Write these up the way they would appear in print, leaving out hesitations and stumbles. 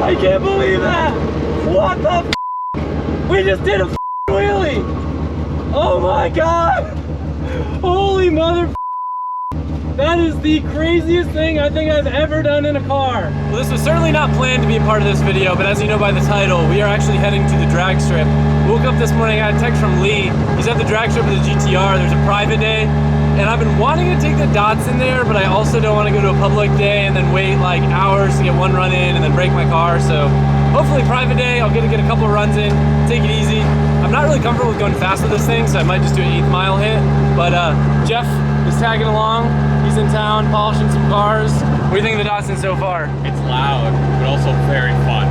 I can't believe that! What the f? We just did a wheelie! Oh my god! Holy mother f. That is the craziest thing I think I've ever done in a car. Well, this was certainly not planned to be a part of this video, but as you know by the title, we are actually heading to the drag strip. Woke up this morning, I got a text from Lee. He's at the drag strip with the GTR. There's a private day. And I've been wanting to take the Datsun there, but I also don't want to go to a public day and then wait like hours to get one run in and then break my car. So hopefully private day, I'll get a couple of runs in, take it easy. I'm not really comfortable with going fast with this thing, so I might just do an 8th mile hit. But Jeff is tagging along. He's in town, polishing some cars. What do you think of the Datsun so far? It's loud, but also very fun.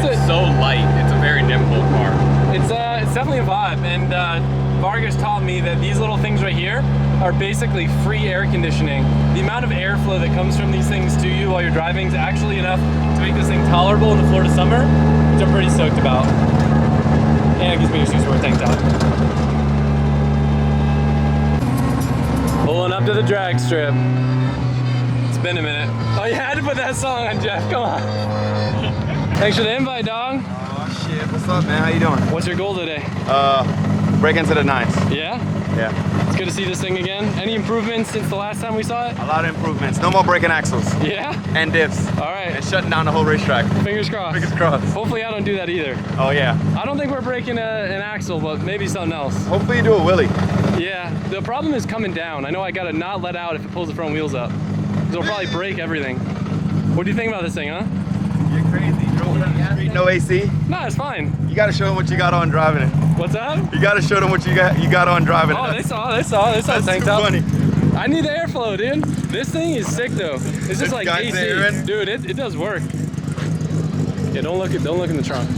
It's so light. It's a very nimble car. It's definitely a vibe, and Vargas taught me that these little things right here are basically free air conditioning. The amount of airflow that comes from these things to you while you're driving is actually enough to make this thing tolerable in the Florida summer, which I'm pretty stoked about. And it gives me an excuse to wear a tank top. Pulling up to the drag strip. It's been a minute. Oh, you had to put that song on, Jeff. Come on. Thanks for the invite, dog. Oh shit, what's up, man? How you doing? What's your goal today? Break into the 9s. Yeah? Yeah. It's good to see this thing again. Any improvements since the last time we saw it? A lot of improvements. No more breaking axles. Yeah? And dips. All right. And shutting down the whole racetrack. Fingers crossed. Fingers crossed. Hopefully I don't do that either. Oh yeah. I don't think we're breaking an axle, but maybe something else. Hopefully you do a wheelie. Yeah. The problem is coming down. I know I gotta not let out if it pulls the front wheels up. It'll probably break everything. What do you think about this thing, huh? You're crazy. You drove down the street, no AC? No, it's fine. You gotta show them what you got on driving it. What's that? You gotta show them what you got on driving it. Oh, they saw the tank top. Funny. I need the airflow, dude. This thing is sick though. It's just like AC. Dude, it does work. Yeah, don't look in the trunk.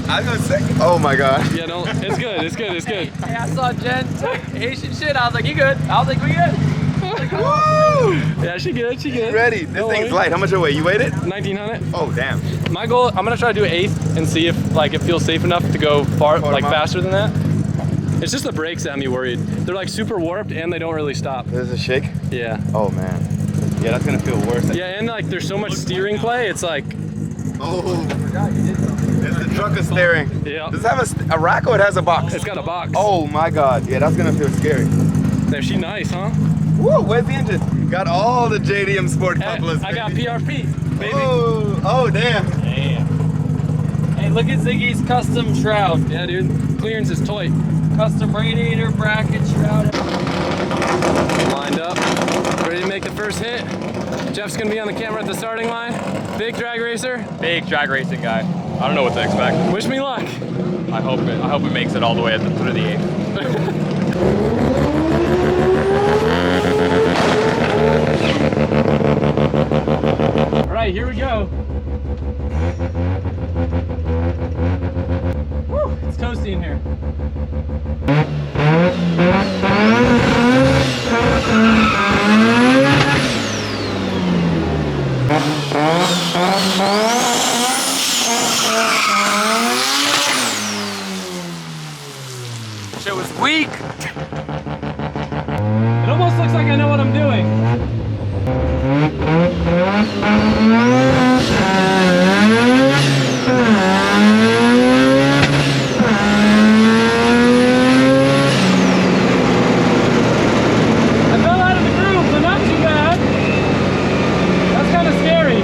I was gonna say, oh my god. Yeah, no, it's good, it's good, it's good. Hey, I saw Jen Asian shit. I was like, you good? I was like, we good? Like, Woo! Yeah, she good, she good. Ready. This thing's light. How much it weigh? You weighed it? 1900. Oh damn. My goal, I'm gonna try to do 8th and see if like it feels safe enough to go far, like faster than that. It's just the brakes that have me worried. They're like super warped and they don't really stop. There's a shake? Yeah. Oh man. Yeah, that's gonna feel worse. Yeah, and like there's so much steering play, it's like. Oh. There's the truck is steering. Yeah. Does it have a rack or it has a box? It's got a box. Oh my god. Yeah, that's gonna feel scary. There, she nice, huh? Whoa, where's the engine? Got all the JDM Sport couplers. I got PRP, baby. Oh damn. damn. Hey, look at Ziggy's custom shroud. Yeah, dude. Clearance is tight. Custom radiator, bracket, shroud. Lined up. Ready to make the first hit. Jeff's gonna be on the camera at the starting line. Big drag racer. Big drag racing guy. I don't know what to expect. Wish me luck. I hope it makes it all the way through the 8th. All right, here we go. Woo, it's toasty in here. Shit was weak. It almost looks like I know what I'm doing. I fell out of the groove, but not too bad. That's kind of scary.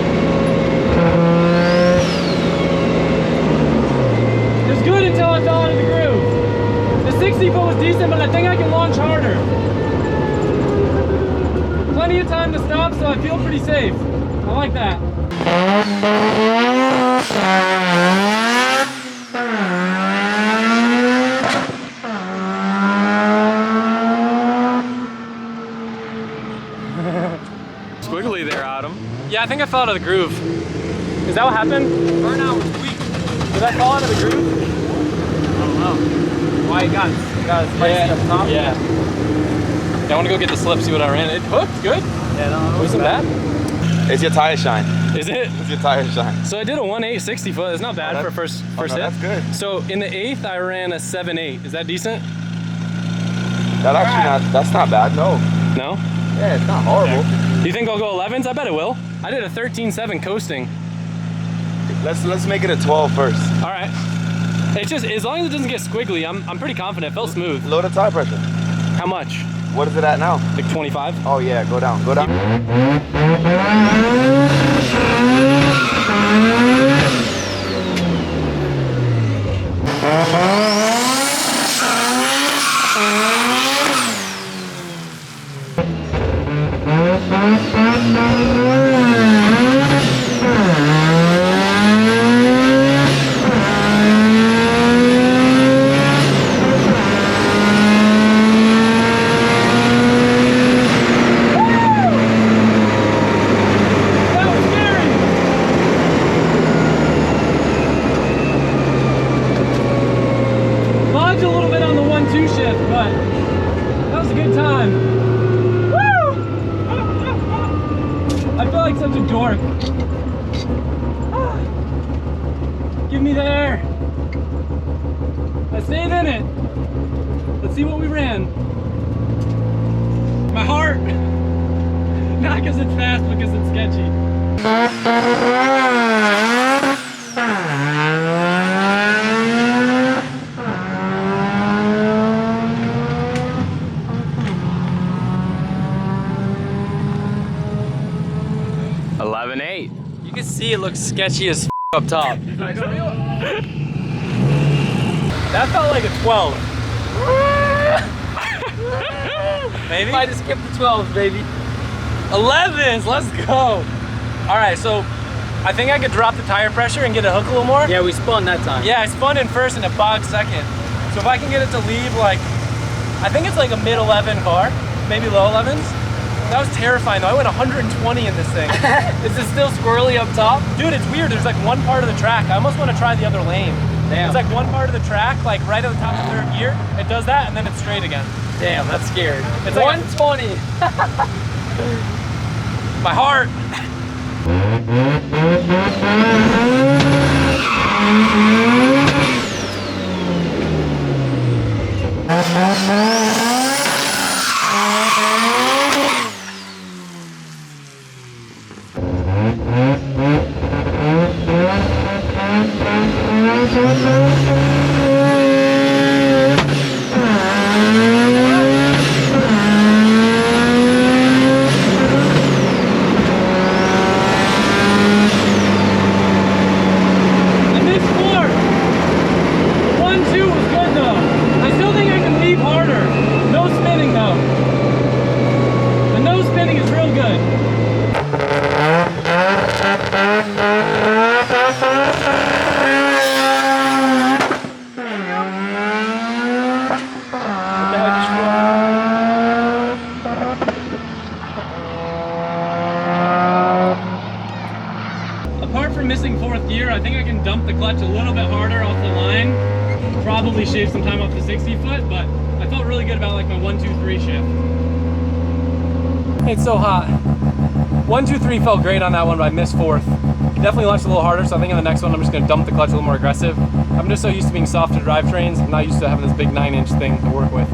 It was good until I fell out of the groove. The 60-foot was decent, but I think I can launch harder. Plenty of time to stop, so I feel pretty safe. I like that. Squiggly there, Adam. Yeah, I think I fell out of the groove. Is that what happened? Burnout was weak. Did I fall out of the groove? I don't know. Why you got spicy up top? Yeah. I want to go get the slip, see what I ran. It hooked, good. Yeah, no, it Wasn't bad. It's your tire shine. Is it? It's your tire shine. So I did a 1.8 60 foot. It's not bad for first hit. That's good. So in the 8th, I ran a 7.8. Is that decent? That's not bad, no. No? Yeah, it's not horrible. Do you think I'll go 11s? I bet it will. I did a 13.7 coasting. Let's make it a 12 first. All right. It's just, as long as it doesn't get squiggly, I'm pretty confident. It felt smooth. Low the tire pressure. How much? What is it at now? Like 25? Oh yeah, go down, go down. 2 shift, but that was a good time. Woo! I feel like such a dork. Give me the air. I stayed in it. Let's see what we ran. My heart. Not because it's fast, but because it's sketchy. 11.8. You can see it looks sketchy as up top. That felt like a 12. Maybe? Might have skipped the 12s, baby. 11s, let's go. All right, so I think I could drop the tire pressure and get it hook a little more. Yeah, we spun that time. Yeah, I spun in first and it bogged second. So if I can get it to leave like, I think it's like a mid 11 car, maybe low 11s. That was terrifying though. I went 120 in this thing. Is it still squirrely up top? Dude, it's weird. There's like one part of the track. I almost want to try the other lane. Damn. There's like one part of the track, like right at the top of third gear. It does that and then it's straight again. Damn, that's scary. It's like 120. My heart. Missing fourth gear, I think I can dump the clutch a little bit harder off the line, probably shave some time off the 60 foot, but I felt really good about like my 1, 2, 3 shift. It's so hot. 1, 2, 3 felt great on that one, but I missed fourth. Definitely launched a little harder, so I think in the next one I'm just gonna dump the clutch a little more aggressive. I'm just so used to being soft to drivetrains, I'm not used to having this big 9-inch thing to work with.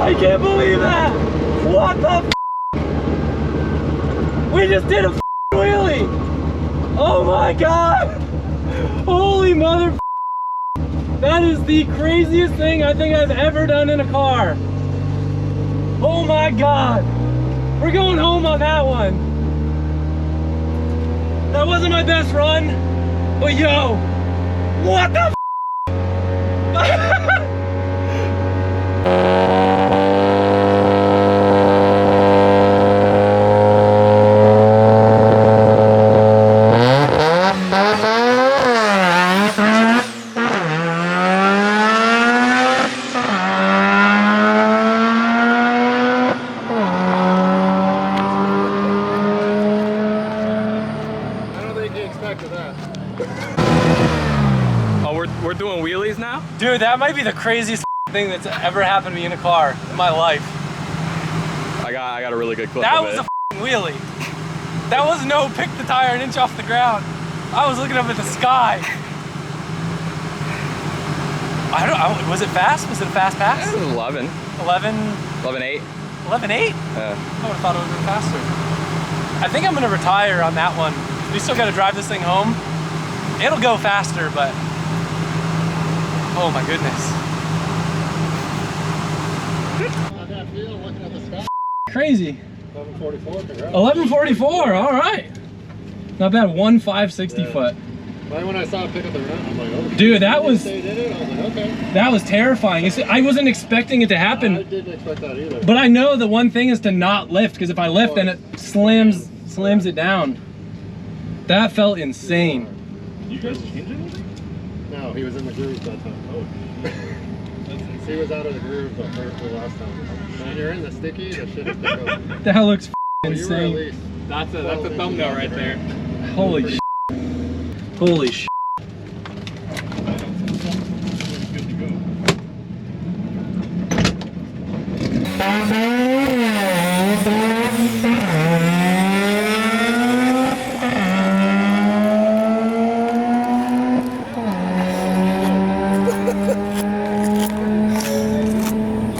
I can't believe that! What the f? We just did a wheelie! Oh my god! Holy mother f. That is the craziest thing I think I've ever done in a car. Oh my god! We're going home on that one. That wasn't my best run, but yo, what the f? that might be the craziest thing that's ever happened to me in a car in my life. I got a really good clip That of was it. a wheelie. That was no pick the tire an inch off the ground. I was looking up at the sky. Was it fast? Was it a fast pass? It was 11. 11? 11.8. 11.8? I would have thought it would have been faster. I think I'm gonna retire on that one. We still gotta drive this thing home. It'll go faster, but oh my goodness. How'd that feel looking at the sky? Crazy. 11:44, congrats. 11:44, all right. Not bad, 1,560 foot. Right when I saw it pick up the run, I'm like, oh. Dude, that was, They did it? I was like, okay. that was terrifying. I wasn't expecting it to I happen, didn't expect that either. but I know the one thing is to not lift, because if I lift, then it slams it down. That felt insane. You guys change anything? No, he was in the groove that time. Oh. He was out of the groove the last time. When you're in the sticky, the shit is pick up. That looks Oh, you were at insane. least That's a 12 thumbnail inches right off there. Holy shit. Holy shit. Good to go.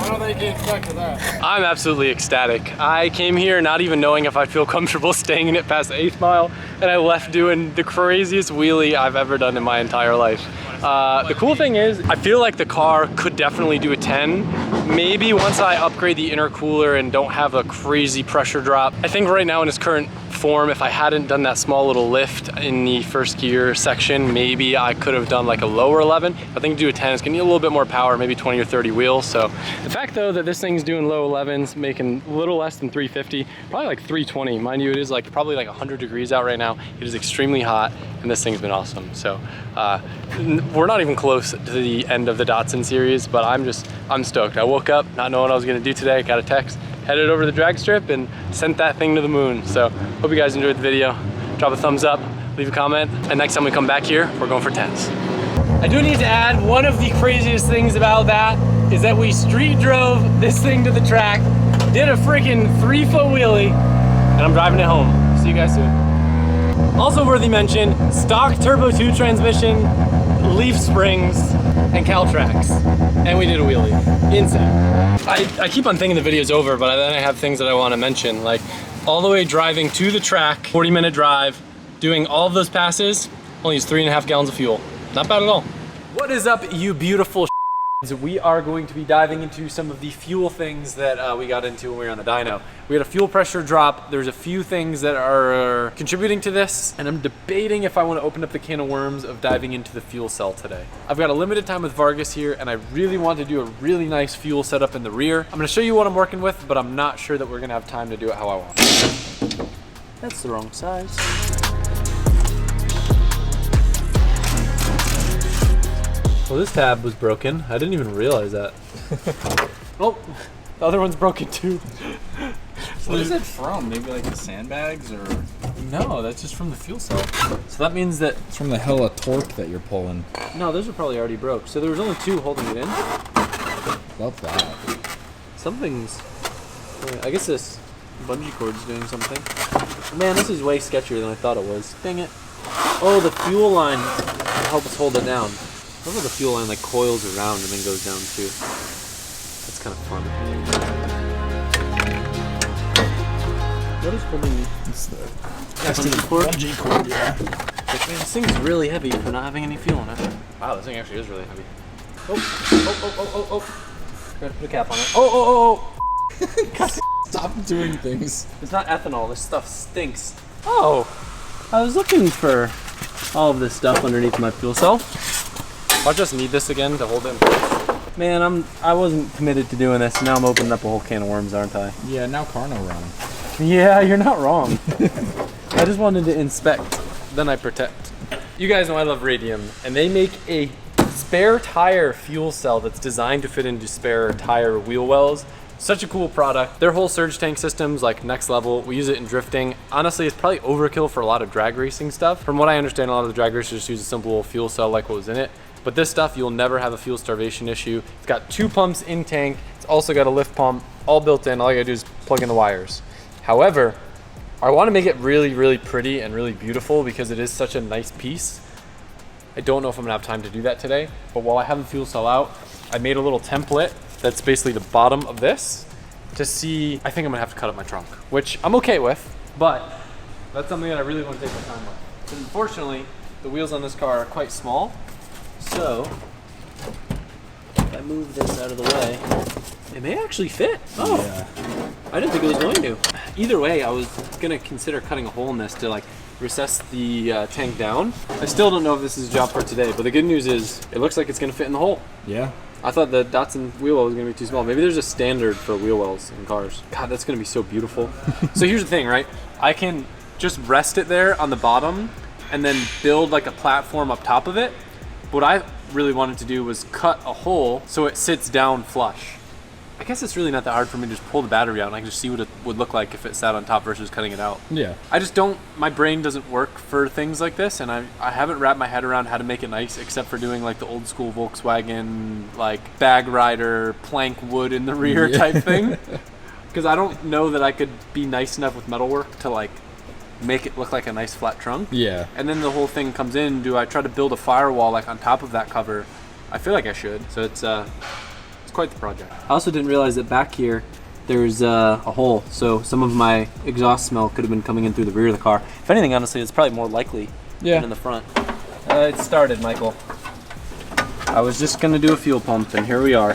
I don't think he expected that. I'm absolutely ecstatic. I came here not even knowing if I'd feel comfortable staying in it past the 8th mile, and I left doing the craziest wheelie I've ever done in my entire life. The cool thing is, I feel like the car could definitely do a 10. Maybe once I upgrade the intercooler and don't have a crazy pressure drop. I think right now in its current form, if I hadn't done that small little lift in the first gear section, maybe I could have done like a lower 11. I think to do a 10, it's gonna need a little bit more power, maybe 20 or 30 wheels. So the fact though that this thing's doing low 11s, making a little less than 350, probably like 320. Mind you, it is like probably like 100 degrees out right now. It is extremely hot and this thing's been awesome. So we're not even close to the end of the Datsun series, but I'm stoked. I woke up not knowing what I was gonna do today, got a text, headed over the drag strip and sent that thing to the moon. So hope you guys enjoyed the video. Drop a thumbs up, leave a comment, and next time we come back here, we're going for 10s. I do need to add, one of the craziest things about that is that we street drove this thing to the track, did a freaking 3-foot wheelie, and I'm driving it home. See you guys soon. Also worthy mention, stock Turbo 2 transmission, leaf springs, and Caltrax. And we did a wheelie. Insane. I keep on thinking the video's over, but then I have things that I want to mention, like all the way driving to the track, 40-minute drive, doing all of those passes, only use 3.5 gallons of fuel. Not bad at all. What is up, you beautiful We are going to be diving into some of the fuel things that we got into when we were on the dyno. We had a fuel pressure drop. There's a few things that are contributing to this, and I'm debating if I want to open up the can of worms of diving into the fuel cell today. I've got a limited time with Vargas here, and I really want to do a really nice fuel setup in the rear. I'm going to show you what I'm working with, but I'm not sure that we're going to have time to do it how I want. That's the wrong size. Well, this tab was broken. I didn't even realize that. Oh, the other one's broken too. What is it from? Maybe like the sandbags or? No, that's just from the fuel cell. So that means that... It's from the hella torque that you're pulling. No, those are probably already broke. So there was only two holding it in. Love that. Something's... I guess this bungee cord's doing something. Man, this is way sketchier than I thought it was. Dang it. Oh, the fuel line helps hold it down. I love how the fuel line like coils around and then goes down too. That's kind of fun. What is holding? It's the Bungee cord, yeah. Man, this thing's really heavy for not having any fuel in it. Wow, this thing actually is really heavy. Oh. Gotta put a cap on it. Oh. Stop doing things. It's not ethanol, this stuff stinks. Oh, I was looking for all of this stuff underneath my fuel cell. I'll just need this again to hold it in place. Man, I wasn't committed to doing this. Now I'm opening up a whole can of worms, aren't I? Yeah, now Carno run. Yeah, you're not wrong. I just wanted to inspect, then I protect. You guys know I love Radium, and they make a spare tire fuel cell that's designed to fit into spare tire wheel wells. Such a cool product. Their whole surge tank system's like next level. We use it in drifting. Honestly, it's probably overkill for a lot of drag racing stuff. From what I understand, a lot of the drag racers just use a simple fuel cell like what was in it. But this stuff, you'll never have a fuel starvation issue. It's got 2 pumps in tank. It's also got a lift pump, all built in. All you gotta do is plug in the wires. However, I wanna make it really, really pretty and really beautiful because it is such a nice piece. I don't know if I'm gonna have time to do that today, but while I have the fuel cell out, I made a little template that's basically the bottom of this to see. I think I'm gonna have to cut up my trunk, which I'm okay with, but that's something that I really want to take my time with. And unfortunately, the wheels on this car are quite small, so if I move this out of the way, it may actually fit. Oh, yeah. I didn't think it was going to. Either way, I was gonna consider cutting a hole in this to like recess the tank down. I still don't know if this is a job for today, but the good news is it looks like it's gonna fit in the hole. Yeah. I thought the Datsun wheel well was gonna be too small. Maybe there's a standard for wheel wells in cars. God, that's gonna be so beautiful. So here's the thing, right? I can just rest it there on the bottom and then build like a platform up top of it. What I really wanted to do was cut a hole so it sits down flush. I guess it's really not that hard for me to just pull the battery out and I can just see what it would look like if it sat on top versus cutting it out. Yeah. I just don't, my brain doesn't work for things like this, and I haven't wrapped my head around how to make it nice except for doing like the old school Volkswagen, like bag rider, plank wood in the rear type thing. Because I don't know that I could be nice enough with metalwork to like make it look like a nice flat trunk. Yeah. And then the whole thing comes in, do I try to build a firewall like on top of that cover? I feel like I should, so it's quite the project. I also didn't realize that back here there's a hole, so some of my exhaust smell could have been coming in through the rear of the car. If anything, honestly, it's probably more likely than in the front. It started, Michael. I was just gonna do a fuel pump, and here we are.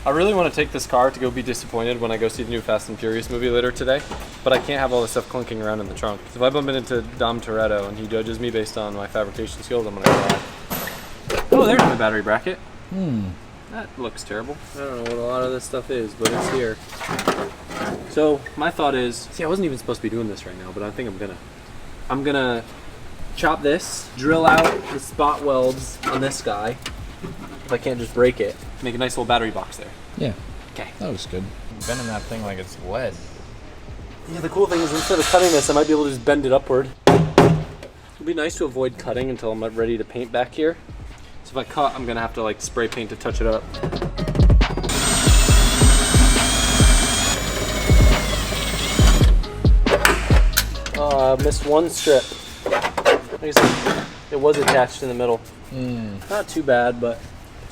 I really want to take this car to go be disappointed when I go see the new Fast and Furious movie later today, but I can't have all this stuff clinking around in the trunk. So if I bump into Dom Toretto and he judges me based on my fabrication skills, I'm gonna cry. Oh, there's my battery bracket. That looks terrible. I don't know what a lot of this stuff is, but it's here. So my thought is, see, I wasn't even supposed to be doing this right now, but I think I'm gonna chop this, drill out the spot welds on this guy. If I can't just break it, make a nice little battery box there. Yeah. Okay. That was good. Bending that thing like it's lead. Yeah, the cool thing is instead of cutting this, I might be able to just bend it upward. It'd be nice to avoid cutting until I'm ready to paint back here. So if I cut, I'm gonna have to like spray paint to touch it up. Oh, I missed one strip. Like I said, it was attached in the middle. Not too bad, but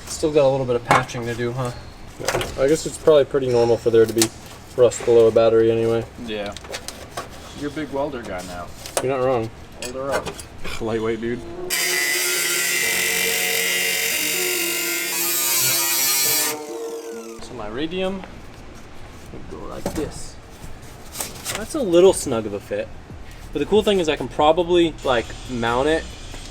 still got a little bit of patching to do, huh? Yeah. I guess it's probably pretty normal for there to be rust below a battery anyway. Yeah. You're a big welder guy now. You're not wrong. Welder up. Lightweight, dude. So my radium would go like this. That's a little snug of a fit. But the cool thing is I can probably like mount it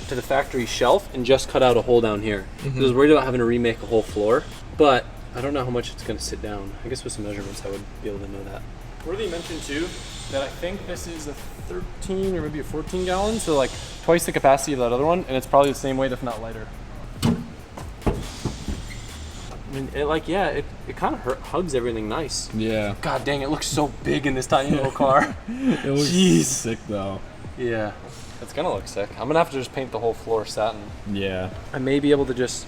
to the factory shelf and just cut out a hole down here. I was worried about having to remake a whole floor, but I don't know how much it's going to sit down. I guess with some measurements I would be able to know that. Worthy mentioned too that I think this is a 13 or maybe a 14 gallon, so like twice the capacity of that other one, and it's probably the same weight if not lighter. I mean, it kind of hugs everything nice. Yeah. God dang, it looks so big in this tiny little car. It looks Jeez. sick though. Yeah, it's gonna look sick. I'm gonna have to just paint the whole floor satin. Yeah. I may be able to just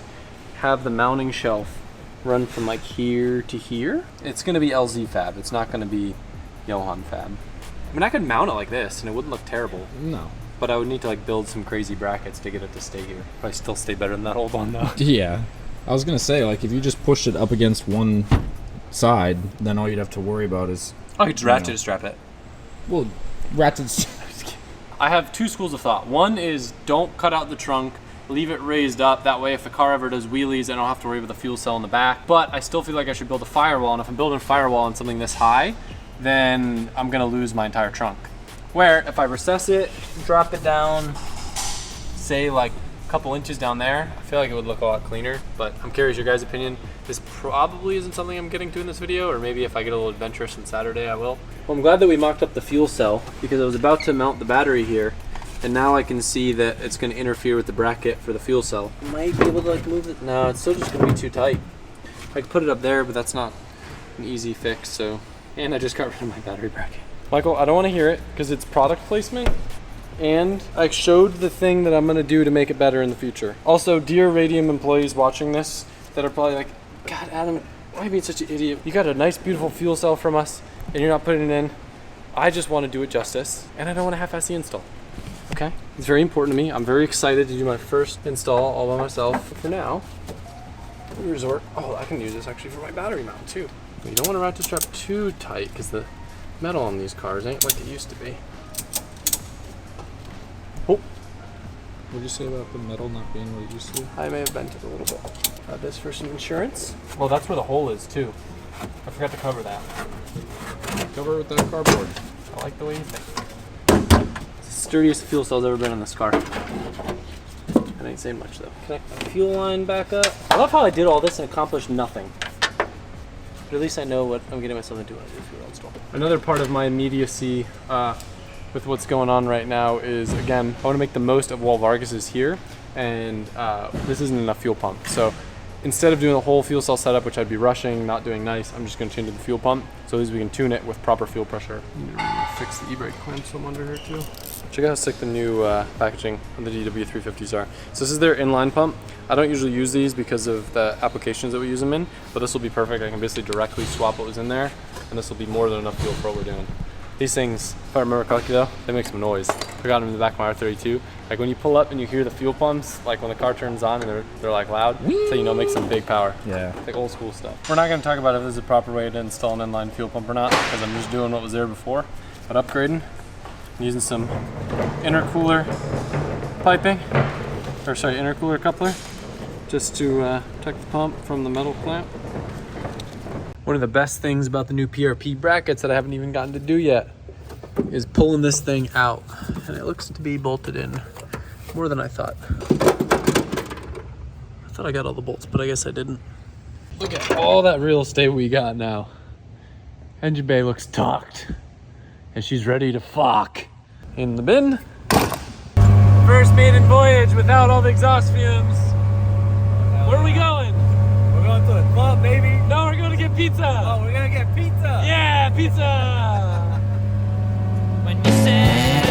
have the mounting shelf run from like here to here. It's gonna be LZ fab. It's not gonna be Johan fab. I mean, I could mount it like this and it wouldn't look terrible. No. But I would need to like build some crazy brackets to get it to stay here. Probably still stay better than that old one though. Yeah. I was gonna say, like, if you just pushed it up against one side, then all you'd have to worry about is... I could ratchet strap it. Well, ratchets... I have two schools of thought. One is don't cut out the trunk, leave it raised up. That way if the car ever does wheelies, I don't have to worry about the fuel cell in the back. But I still feel like I should build a firewall, and if I'm building a firewall on something this high, then I'm gonna lose my entire trunk. Where if I recess it, drop it down, say like a couple inches down there, I feel like it would look a lot cleaner. But I'm curious your guys' opinion. This probably isn't something I'm getting to in this video, or maybe if I get a little adventurous on Saturday, I will. Well, I'm glad that we mocked up the fuel cell because I was about to mount the battery here, and now I can see that it's going to interfere with the bracket for the fuel cell. I might be able to like move it. No, it's still just going to be too tight. I could put it up there, but that's not an easy fix. So, and I just got rid of my battery bracket. Michael, I don't want to hear it because it's product placement, and I showed the thing that I'm gonna do to make it better in the future. Also, dear Radium employees watching this that are probably like, God, Adam, why are you being such an idiot? You got a nice, beautiful fuel cell from us, and you're not putting it in. I just want to do it justice, and I don't want to half-ass the install. Okay? It's very important to me. I'm very excited to do my first install all by myself. But for now, we resort. Oh, I can use this actually for my battery mount too. But you don't want to wrap the strap too tight because the metal on these cars ain't like it used to be. Oh. What did you say about the metal not being what it used to be? I may have bent it a little bit. Got this for some insurance. Well, that's where the hole is too. I forgot to cover that. Cover it with that cardboard. I like the way you think. It's the sturdiest fuel cell's ever been in this car. That ain't saying much though. Connect the fuel line back up. I love how I did all this and accomplished nothing. But at least I know what I'm getting myself into when I do fuel install. Another part of my immediacy with what's going on right now is, again, I want to make the most of while Vargas is here, and this isn't enough fuel pump. So instead of doing the whole fuel cell setup, which I'd be rushing, not doing nice, I'm just going to tune to the fuel pump, so at least we can tune it with proper fuel pressure. Fix the e-brake clamps from under here too. Check out how sick the new packaging on the DW350s are. So this is their inline pump. I don't usually use these because of the applications that we use them in, but this will be perfect. I can basically directly swap what was in there, and this will be more than enough fuel for what we're doing. These things, if I remember correctly though, they make some noise. I got them in the back of my R32. Like when you pull up and you hear the fuel pumps, like when the car turns on and they're like loud, so you know it makes some big power. Yeah. Like old school stuff. We're not gonna talk about if this is a proper way to install an inline fuel pump or not, because I'm just doing what was there before. But upgrading, I'm using some intercooler piping, or sorry, intercooler coupler, just to protect the pump from the metal clamp. One of the best things about the new PRP brackets that I haven't even gotten to do yet is pulling this thing out. And it looks to be bolted in more than I thought. I thought I got all the bolts, but I guess I didn't. Look at all that real estate we got now. Engine bay looks tucked. And she's ready to fuck. In the bin. First maiden voyage without all the exhaust fumes. Where are we going? We're going to the club, baby. No, we're going to get pizza. Oh, we're gonna get pizza. Yeah, pizza. When you said